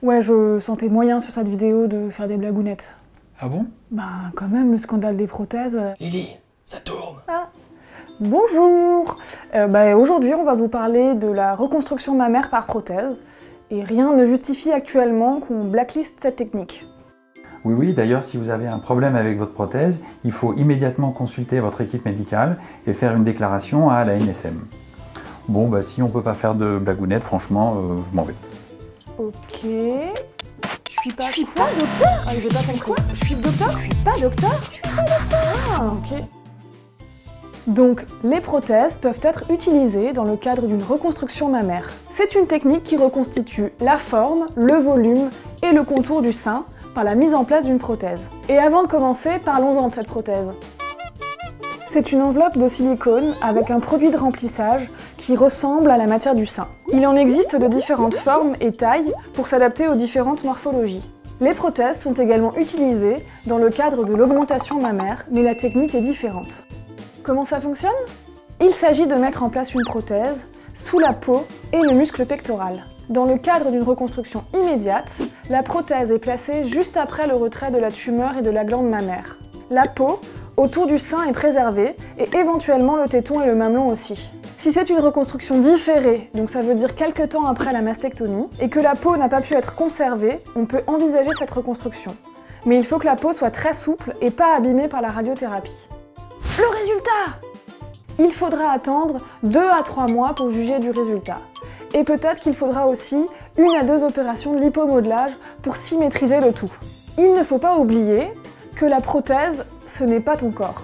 Ouais, je sentais moyen sur cette vidéo de faire des blagounettes. Ah bon? Ben, quand même, le scandale des prothèses... Lily, ça tourne. Ah. Bonjour. Aujourd'hui, on va vous parler de la reconstruction mammaire par prothèse. Et rien ne justifie actuellement qu'on blacklist cette technique. Oui, d'ailleurs, si vous avez un problème avec votre prothèse, il faut immédiatement consulter votre équipe médicale et faire une déclaration à la NSM. Bon, si on peut pas faire de blagounettes, franchement, je m'en vais. Ok... Je suis pas docteur. Ah, j'ai pas compris. Quoi? Je suis docteur? Je suis pas docteur? Je suis pas docteur. Ah, ok. Donc, les prothèses peuvent être utilisées dans le cadre d'une reconstruction mammaire. C'est une technique qui reconstitue la forme, le volume et le contour du sein par la mise en place d'une prothèse. Et avant de commencer, parlons-en de cette prothèse. C'est une enveloppe de silicone avec un produit de remplissage qui ressemble à la matière du sein. Il en existe de différentes formes et tailles pour s'adapter aux différentes morphologies. Les prothèses sont également utilisées dans le cadre de l'augmentation mammaire, mais la technique est différente. Comment ça fonctionne? Il s'agit de mettre en place une prothèse sous la peau et le muscle pectoral. Dans le cadre d'une reconstruction immédiate, la prothèse est placée juste après le retrait de la tumeur et de la glande mammaire. La peau autour du sein est préservée et éventuellement le téton et le mamelon aussi. Si c'est une reconstruction différée, donc ça veut dire quelques temps après la mastectomie, et que la peau n'a pas pu être conservée, on peut envisager cette reconstruction. Mais il faut que la peau soit très souple et pas abîmée par la radiothérapie. Le résultat! Il faudra attendre 2 à 3 mois pour juger du résultat. Et peut-être qu'il faudra aussi 1 à 2 opérations de lipomodelage pour symétriser le tout. Il ne faut pas oublier que la prothèse, ce n'est pas ton corps.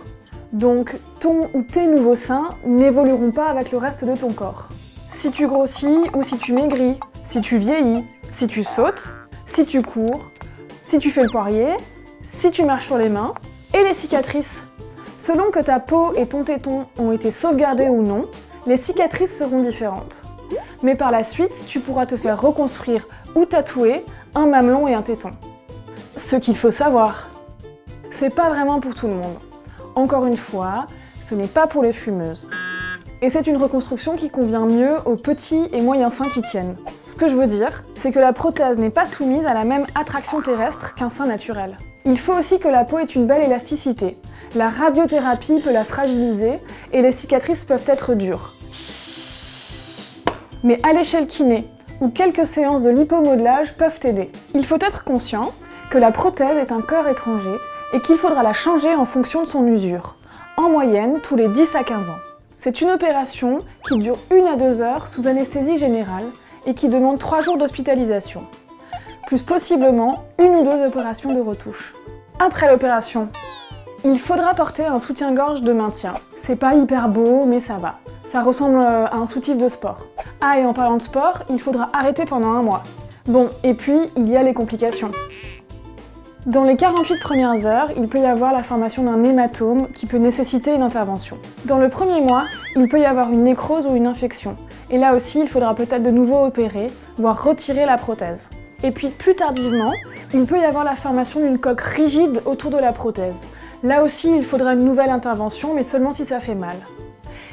Donc ton ou tes nouveaux seins n'évolueront pas avec le reste de ton corps. Si tu grossis ou si tu maigris, si tu vieillis, si tu sautes, si tu cours, si tu fais le poirier, si tu marches sur les mains, et les cicatrices. Selon que ta peau et ton téton ont été sauvegardés ou non, les cicatrices seront différentes. Mais par la suite, tu pourras te faire reconstruire ou tatouer un mamelon et un téton. Ce qu'il faut savoir, c'est pas vraiment pour tout le monde. Encore une fois, ce n'est pas pour les fumeuses. Et c'est une reconstruction qui convient mieux aux petits et moyens seins qui tiennent. Ce que je veux dire, c'est que la prothèse n'est pas soumise à la même attraction terrestre qu'un sein naturel. Il faut aussi que la peau ait une belle élasticité. La radiothérapie peut la fragiliser et les cicatrices peuvent être dures. Mais aller chez le kiné ou quelques séances de lipomodelage peuvent t'aider. Il faut être conscient que la prothèse est un corps étranger et qu'il faudra la changer en fonction de son usure, en moyenne tous les 10 à 15 ans. C'est une opération qui dure 1 à 2 heures sous anesthésie générale et qui demande 3 jours d'hospitalisation, plus possiblement 1 ou 2 opérations de retouche. Après l'opération, il faudra porter un soutien-gorge de maintien. C'est pas hyper beau, mais ça va. Ça ressemble à un soutif de sport. Ah, et en parlant de sport, il faudra arrêter pendant 1 mois. Bon, et puis, il y a les complications. Dans les 48 premières heures, il peut y avoir la formation d'un hématome qui peut nécessiter une intervention. Dans le premier mois, il peut y avoir une nécrose ou une infection. Et là aussi, il faudra peut-être de nouveau opérer, voire retirer la prothèse. Et puis plus tardivement, il peut y avoir la formation d'une coque rigide autour de la prothèse. Là aussi, il faudra une nouvelle intervention, mais seulement si ça fait mal.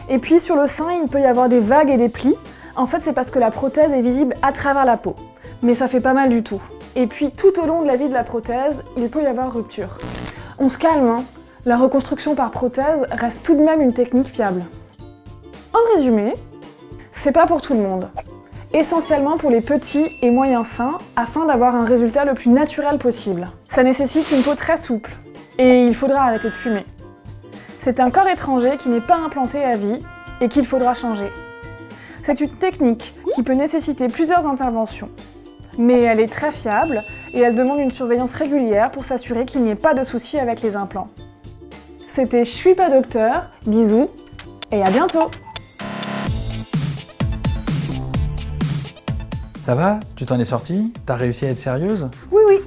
Et puis sur le sein, il peut y avoir des vagues et des plis. En fait, c'est parce que la prothèse est visible à travers la peau. Mais ça fait pas mal du tout. Et puis tout au long de la vie de la prothèse, il peut y avoir rupture. On se calme, hein. La reconstruction par prothèse reste tout de même une technique fiable. En résumé, c'est pas pour tout le monde. Essentiellement pour les petits et moyens seins, afin d'avoir un résultat le plus naturel possible. Ça nécessite une peau très souple, et il faudra arrêter de fumer. C'est un corps étranger qui n'est pas implanté à vie, et qu'il faudra changer. C'est une technique qui peut nécessiter plusieurs interventions. Mais elle est très fiable et elle demande une surveillance régulière pour s'assurer qu'il n'y ait pas de soucis avec les implants. C'était Je suis pas docteur, bisous et à bientôt. Ça va? Tu t'en es sortie? T'as réussi à être sérieuse? Oui.